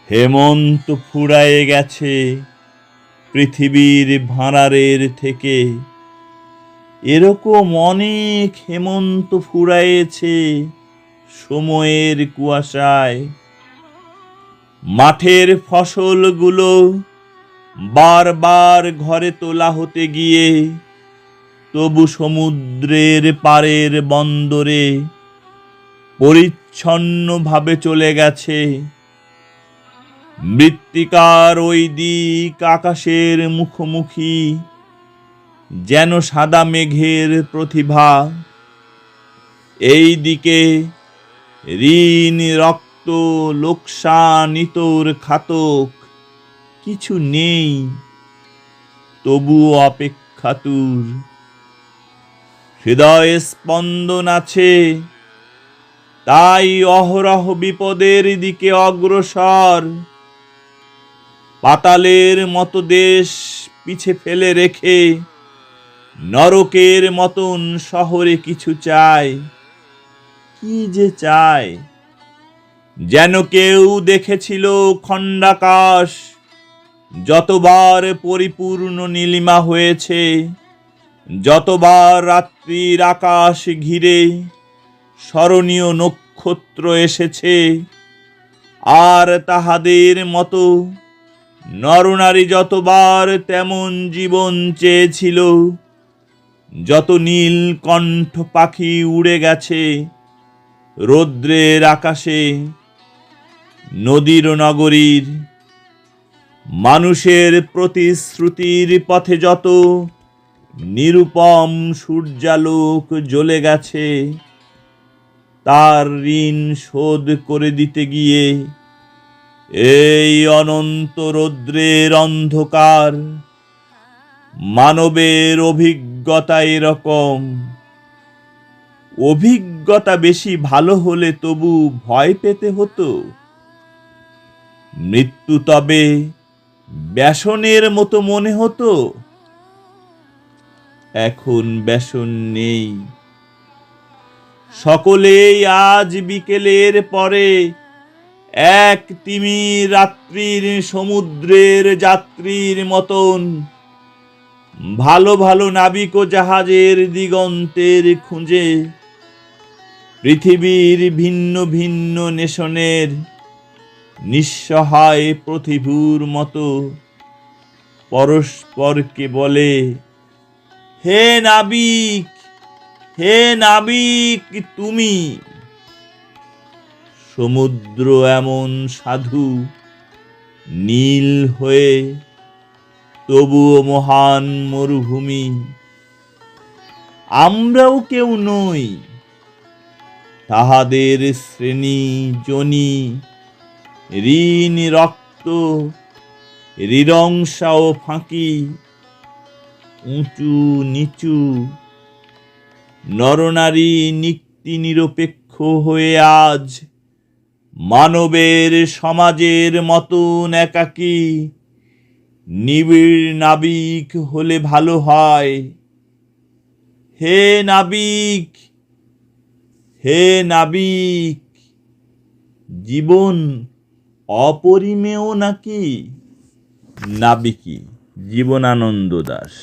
হেমন্ত ফুরায়ে গেছে পৃথিবীর ভাঁড়ারের থেকে, এরকম অনেক হেমন্ত ফুরায়েছে সময়ের কুয়াশায়। মাঠের ফসলগুলো বারবার ঘরে তোলা হতে গিয়ে তবু সমুদ্রের পাড়ের বন্দরে পরিচ্ছন্নভাবে চলে গেছে। মৃত্তিকার ওই দিক আকাশের মুখোমুখি, যেন সাদা মেঘের প্রতিভা। এই দিকে ঋণ, রক্ত, লোকসান, ইতর খাতক কিছু নেই, তবুও অপেক্ষাতুর। হৃদয়ে স্পন্দন আছে, তাই অহরহ বিপদের দিকে অগ্রসর। পাতালের মতো দেশ পিছে ফেলে রেখে নরকের মতন শহরে কিছু চায়। কি যে চায়? যেন কেউ দেখেছিল খণ্ডাকাশ যতবার পরিপূর্ণ নীলিমা হয়েছে, যতবার রাত্রির আকাশ ঘিরে স্মরণীয় নক্ষত্র এসেছে, আর তাহাদের মতো নরনারী যতবার তেমন জীবন চেয়েছিল, যত নীল কণ্ঠ পাখি উড়ে গেছে রৌদ্রের আকাশে। নদীর নগরীর মানুষের প্রতিশ্রুতির পথে যত নিরুপম সূর্যালোক জ্বলে গেছে, তার ঋণ শোধ করে দিতে গিয়ে এই অনন্ত রৌদ্রের অন্ধকার। মানবের অভিজ্ঞতা এরকম। অভিজ্ঞতা বেশি ভালো হলে তবু ভয় পেতে হতো। মৃত্যু তবে ব্যসনের মতো মনে হতো। এখন ব্যসন নেই। সকলেই আজ বিকেলের পরে এক তিমির রাত্রির সমুদ্রের যাত্রীর মতন ভালো ভালো নাবিক ও জাহাজের দিগন্তের খুঁজে পৃথিবীর ভিন্ন ভিন্ন নেশনের নিঃসহায় প্রতিভুর মতো পরস্পরকে বলে, হে নাবিক, হে নাবিক তুমি। সমুদ্র এমন সাধু, নীল হয়ে তবুও মহান মরুভূমি। আমরাও কেউ নই, তাহাদের শ্রেণী জনি, ঋণ, রক্ত, হৃদংসা ও ফাঁকি, উঁচু নিচু। নরনারী নিক্তি নিরপেক্ষ হয়ে আজ মানবের সমাজের মতন একাকী নিবিড় নাবিক হলে ভালো হয়। হে নাবিক, হে নাবিক। জীবন অপরিমেয় নাকি? নাবিকী জীবনানন্দ দাশ।